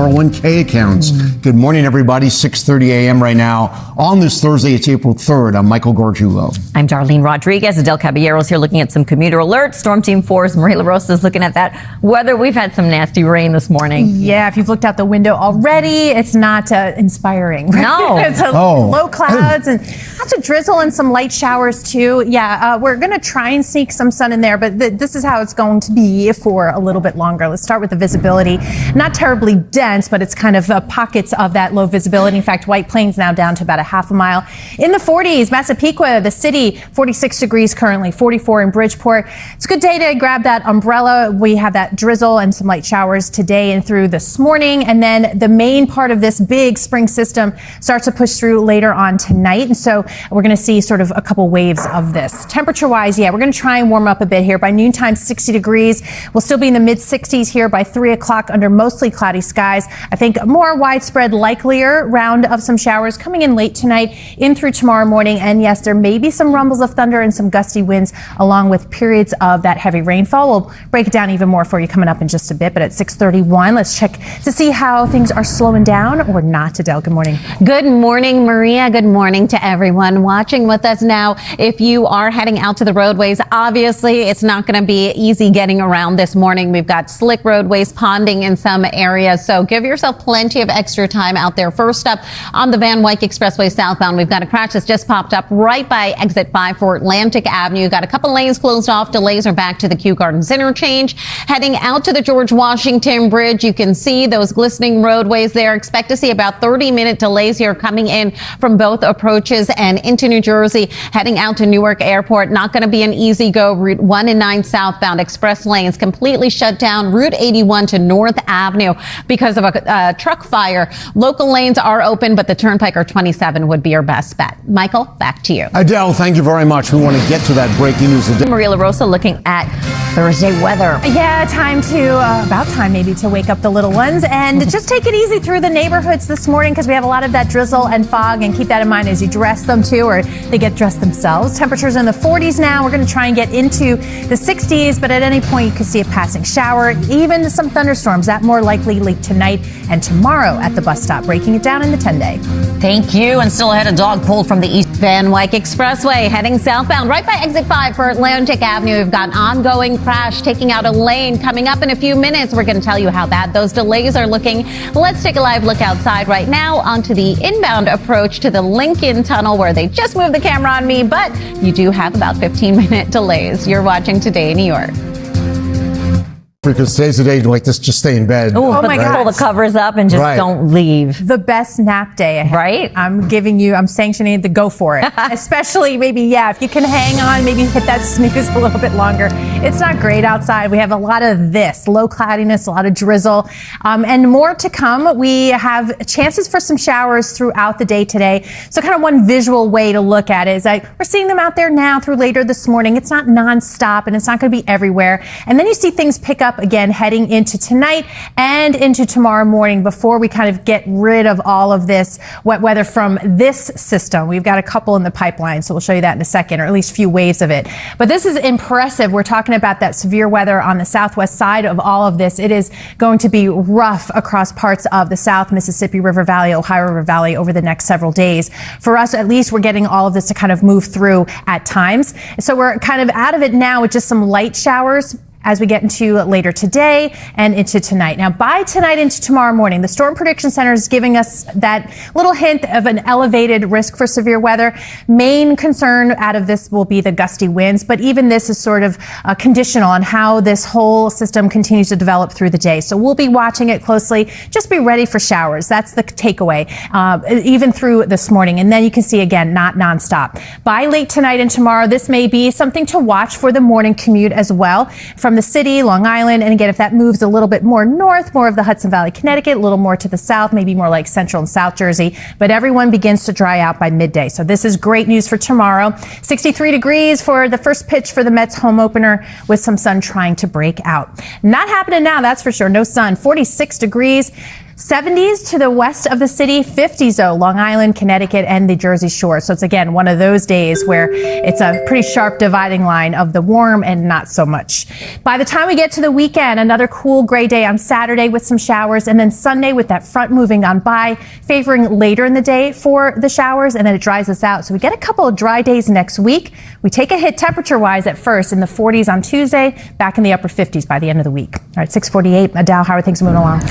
401k accounts. Good morning, everybody. 6:30 a.m. right now. On this Thursday, it's April 3rd. I'm Michael Gargiulo. I'm Darlene Rodriguez. Adelle Caballero is here looking at some commuter alerts. Storm Team 4's LaRosa is looking at that weather. We've had some nasty rain this morning. Yeah, if you've looked out the window already, it's not inspiring. Right? No. It's low clouds and lots of drizzle and some light showers too. Yeah, we're going to try and sneak some sun in there, but this is how it's going to be for a little bit longer. Let's start with the visibility. Not terribly dense, but it's kind of pockets of that low visibility. In fact, White Plains now down to about a half a mile. In the 40s, Massapequa, the city, 46 degrees currently, 44 in Bridgeport. It's a good day to grab that umbrella. We have that drizzle and some light showers today and through this morning. And then the main part of this big spring system starts to push through later on tonight. And so we're going to see sort of a couple waves of this. Temperature-wise, yeah, we're going to try and warm up a bit here. By noontime, 60 degrees. We'll still be in the mid-60s here by 3 o'clock under mostly cloudy skies. I think a more widespread, likelier round of some showers coming in late tonight, in through tomorrow morning. And yes, there may be some rumbles of thunder and some gusty winds along with periods of that heavy rainfall. We'll break it down even more for you coming up in just a bit. But at 6:31, let's check to see how things are slowing down or not. Adelle, good morning. Good morning, Maria. Good morning to everyone watching with us now. If you are heading out to the roadways, obviously it's not going to be easy getting around this morning. We've got slick roadways, ponding in some areas, so give yourself plenty of extra time out there. First up on the Van Wyck Expressway southbound, we've got a crash that's just popped up right by exit 5 for Atlantic Avenue. Got a couple lanes closed off. Delays are back to the Kew Gardens interchange. Heading out to the George Washington Bridge, you can see those glistening roadways there. Expect to see about 30-minute delays here coming in from both approaches and into New Jersey. Heading out to Newark Airport, not going to be an easy go. Route 1 and 9 southbound express lanes completely shut down. Route 81 to North Avenue because of a truck fire. Local lanes are open, but the Turnpike or 27 would be your best bet. Michael, back to you. Adelle, thank you very much. We want to get to that breaking news. Maria LaRosa looking at Thursday weather. Yeah, about time maybe to wake up the little ones and just take it easy through the neighborhoods this morning because we have a lot of that drizzle and fog, and keep that in mind as you dress them too, or they get dressed themselves. Temperatures in the 40s now. We're going to try and get into the 60s, but at any point you could see a passing shower, even some thunderstorms. That more likely late tonight and tomorrow at the bus stop. Breaking it down in the 10-day. Thank you. And still ahead, a dog pulled from the East Van Wyck Expressway heading southbound right by exit 5 for Atlantic Avenue. We've got an ongoing crash taking out a lane. Coming up in a few minutes, we're going to tell you how bad those delays are looking. Let's take a live look outside right now onto the inbound approach to the Lincoln Tunnel, where they just moved the camera on me, but you do have about 15-minute delays. You're watching Today in New York. Because today's the day like this, just stay in bed. Oh my God. Pull the covers up and just don't leave. The best nap day ahead. Right? I'm sanctioning to go for it. Especially maybe, if you can hang on, maybe hit that snooze a little bit longer. It's not great outside. We have a lot of low cloudiness, a lot of drizzle, and more to come. We have chances for some showers throughout the day today. So kind of one visual way to look at it is we're seeing them out there now through later this morning. It's not nonstop and it's not going to be everywhere. And then you see things pick up again heading into tonight and into tomorrow morning before we kind of get rid of all of this wet weather from this system. We've got a couple in the pipeline, so we'll show you that in a second, or at least a few waves of it. But this is impressive. We're talking about that severe weather on the southwest side of all of this. It is going to be rough across parts of the South Mississippi River Valley, Ohio River Valley over the next several days. For us, at least, we're getting all of this to kind of move through at times. So we're kind of out of it now with just some light showers as we get into later today and into tonight. Now, by tonight into tomorrow morning, the Storm Prediction Center is giving us that little hint of an elevated risk for severe weather. Main concern out of this will be the gusty winds, but even this is sort of conditional on how this whole system continues to develop through the day. So we'll be watching it closely. Just be ready for showers. That's the takeaway, even through this morning. And then you can see, again, not nonstop. By late tonight and tomorrow, this may be something to watch for the morning commute as well. From the city, Long Island, and again, if that moves a little bit more north, more of the Hudson Valley, Connecticut, a little more to the south, maybe more like Central and South Jersey, but everyone begins to dry out by midday. So this is great news for tomorrow. 63 degrees for the first pitch for the Mets home opener with some sun trying to break out. Not happening now, that's for sure. No sun. 46 degrees. 70s to the west of the city, 50s though, Long Island, Connecticut, and the Jersey Shore. So it's again one of those days where it's a pretty sharp dividing line of the warm and not so much. By the time we get to the weekend, another cool gray day on Saturday with some showers, and then Sunday with that front moving on by, favoring later in the day for the showers, and then it dries us out. So we get a couple of dry days next week. We take a hit temperature-wise at first in the 40s on Tuesday, back in the upper 50s by the end of the week. All right, 6:48. Adele, how are things moving along?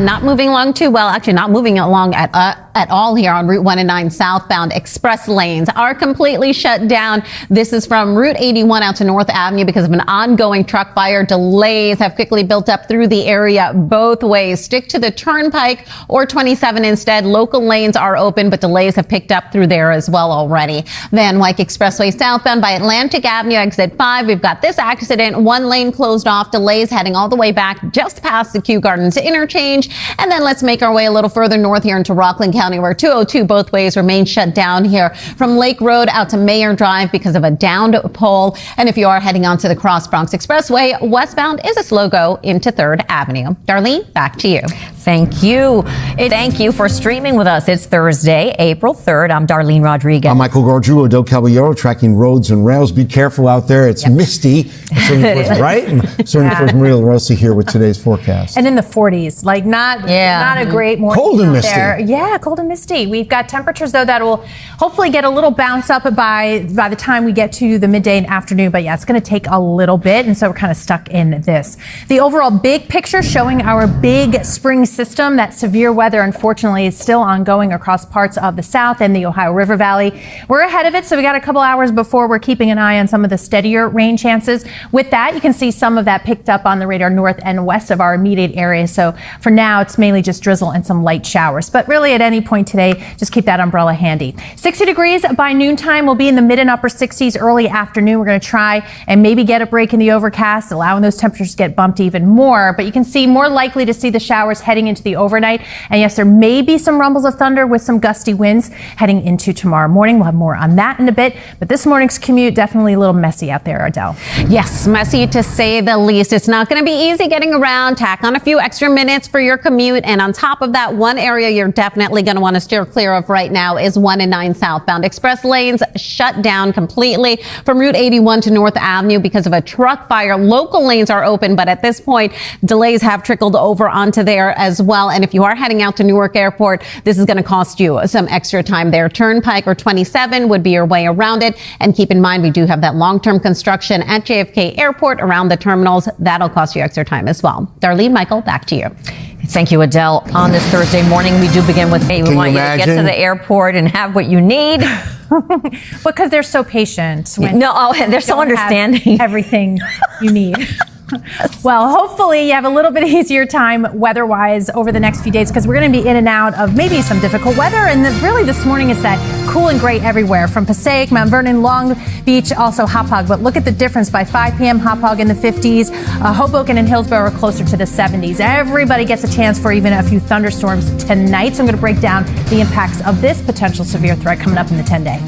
Not moving along too well. Actually, not moving along at all here on Route 1 and 9 southbound. Express lanes are completely shut down. This is from Route 81 out to North Avenue because of an ongoing truck fire. Delays have quickly built up through the area both ways. Stick to the Turnpike or 27 instead. Local lanes are open, but delays have picked up through there as well already. Van Wyck Expressway southbound by Atlantic Avenue, exit 5. We've got this accident. One lane closed off. Delays heading all the way back just past the Kew Gardens interchange. And then let's make our way a little further north here into Rockland County, where 202 both ways remain shut down here from Lake Road out to Mayor Drive because of a downed pole. And if you are heading onto the Cross Bronx Expressway, westbound is a slow go into 3rd Avenue. Darlene, back to you. Thank you. Thank you for streaming with us. It's Thursday, April 3rd. I'm Darlene Rodriguez. I'm Michael Gargiulo, Adelle Caballero, tracking roads and rails. Be careful out there. It's misty. Right? And certainly for Maria LaRosa here with today's forecast. And in the 40s, like not a great morning. Cold and misty. There. Yeah, cold and misty. We've got temperatures though that will hopefully get a little bounce up by the time we get to the midday and afternoon. But yeah, it's going to take a little bit, and so we're kind of stuck in this. The overall big picture showing our big spring system. That severe weather, unfortunately, is still ongoing across parts of the South and the Ohio River Valley. We're ahead of it, so we got a couple hours before. We're keeping an eye on some of the steadier rain chances. With that, you can see some of that picked up on the radar north and west of our immediate area. So for now, it's mainly just drizzle and some light showers. But really, at any point today, just keep that umbrella handy. 60 degrees by noontime. We'll be in the mid and upper 60s early afternoon. We're going to try and maybe get a break in the overcast, allowing those temperatures to get bumped even more. But you can see more likely to see the showers heading into the overnight. And yes, there may be some rumbles of thunder with some gusty winds heading into tomorrow morning. We'll have more on that in a bit. But this morning's commute, definitely a little messy out there, Adele. Yes, messy to say the least. It's not going to be easy getting around. Tack on a few extra minutes for your commute. And on top of that, one area you're definitely going to want to steer clear of right now is 1 and 9 southbound. Express lanes shut down completely from Route 81 to North Avenue because of a truck fire. Local lanes are open, but at this point, delays have trickled over onto there as well. And if you are heading out to Newark Airport, this is going to cost you some extra time there. Turnpike or 27 would be your way around it. And keep in mind, we do have that long-term construction at JFK Airport around the terminals. That'll cost you extra time as well. Darlene, Michael, back to you. Thank you, Adele. On this Thursday morning, we do begin with, hey, we want you to get to the airport and have what you need. Because they're so patient. They're so understanding. Everything you need. Well, hopefully you have a little bit easier time weather-wise over the next few days, because we're going to be in and out of maybe some difficult weather. And really this morning it's that cool and gray everywhere from Passaic, Mount Vernon, Long Beach, also Hauppauge. But look at the difference. By 5 p.m., Hauppauge in the 50s, Hoboken and Hillsborough are closer to the 70s. Everybody gets a chance for even a few thunderstorms tonight. So I'm going to break down the impacts of this potential severe threat coming up in the 10-day.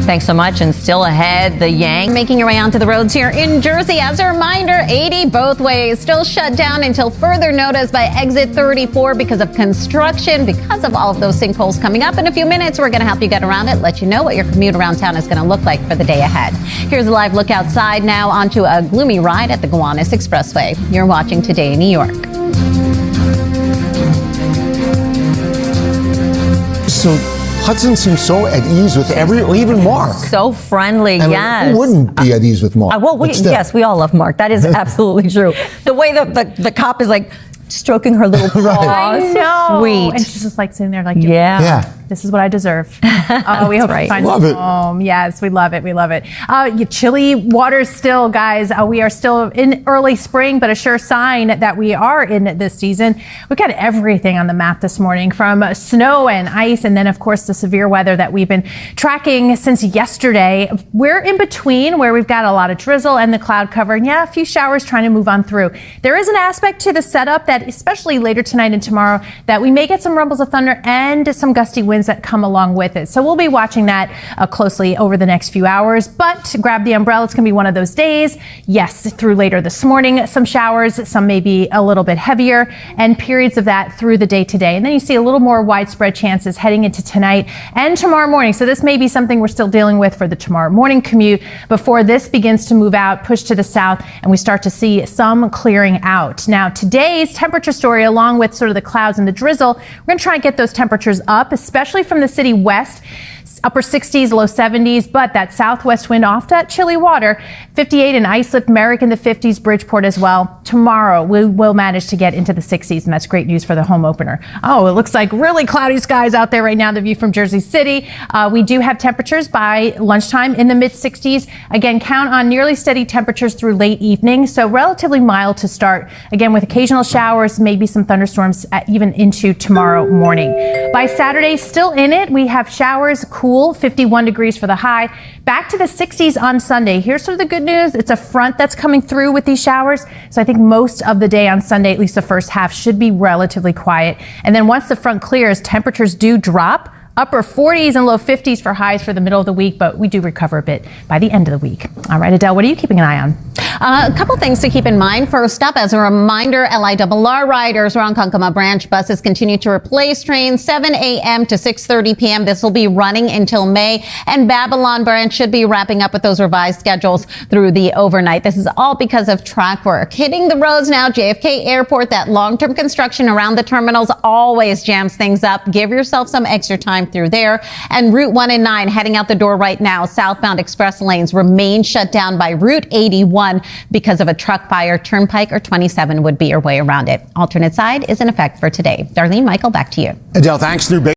Thanks so much. And still ahead, the Yank. Making your way onto the roads here in Jersey. As a reminder, 80 both ways still shut down until further notice by exit 34 because of construction, because of all of those sinkholes coming up. In a few minutes, we're going to help you get around it, let you know what your commute around town is going to look like for the day ahead. Here's a live look outside now onto a gloomy ride at the Gowanus Expressway. You're watching Today in New York. So Hudson seems so at ease with even Mark. So friendly, yes. Who wouldn't be at ease with Mark? Yes, we all love Mark. That is absolutely true. The way the cop is like stroking her little paw. I know. Sweet. And she's just like sitting there like, yeah. This is what I deserve. We hope he finds love a it. home. Yes, we love it. We love it. Chilly waters still, guys. We are still in early spring, but a sure sign that we are in this season. We've got everything on the map this morning, from snow and ice, and then, of course, the severe weather that we've been tracking since yesterday. We're in between, where we've got a lot of drizzle and the cloud cover, and a few showers trying to move on through. There is an aspect to the setup that, especially later tonight and tomorrow, that we may get some rumbles of thunder and some gusty winds winds that come along with it. So we'll be watching that closely over the next few hours. But grab the umbrella. It's going to be one of those days. Yes, through later this morning, some showers, some may be a little bit heavier, and periods of that through the day today. And then you see a little more widespread chances heading into tonight and tomorrow morning. So this may be something we're still dealing with for the tomorrow morning commute before this begins to move out, push to the south, and we start to see some clearing out. Now, today's temperature story, along with sort of the clouds and the drizzle, we're going to try and get those temperatures up, especially from the city west. Upper 60s, low 70s, but that southwest wind off that chilly water. 58 in Islip, Merrick in the 50s, Bridgeport as well. Tomorrow we will manage to get into the 60s, and that's great news for the home opener. Oh, it looks like really cloudy skies out there right now, the view from Jersey City. We do have temperatures by lunchtime in the mid 60s. Again, count on nearly steady temperatures through late evening, so relatively mild to start. Again, with occasional showers, maybe some thunderstorms even into tomorrow morning. By Saturday, still in it, we have showers, cool, 51 degrees for the high. Back to the 60s on Sunday. Here's sort of the good news. It's a front that's coming through with these showers. So I think most of the day on Sunday, at least the first half, should be relatively quiet. And then once the front clears, temperatures do drop. Upper 40s and low 50s for highs for the middle of the week, but we do recover a bit by the end of the week. All right, Adele, what are you keeping an eye on? A couple things to keep in mind. First up, as a reminder, LIRR riders, Ronkonkoma branch buses continue to replace trains 7 a.m. to 6:30 p.m. This will be running until May, and Babylon branch should be wrapping up with those revised schedules through the overnight. This is all because of track work. Hitting the roads now, JFK Airport, that long-term construction around the terminals always jams things up. Give yourself some extra time through there. And Route 1 and 9 heading out the door right now. Southbound express lanes remain shut down by Route 81 because of a truck fire. Turnpike or 27 would be your way around it. Alternate side is in effect for today. Darlene, Michael, back to you. Adele, thanks.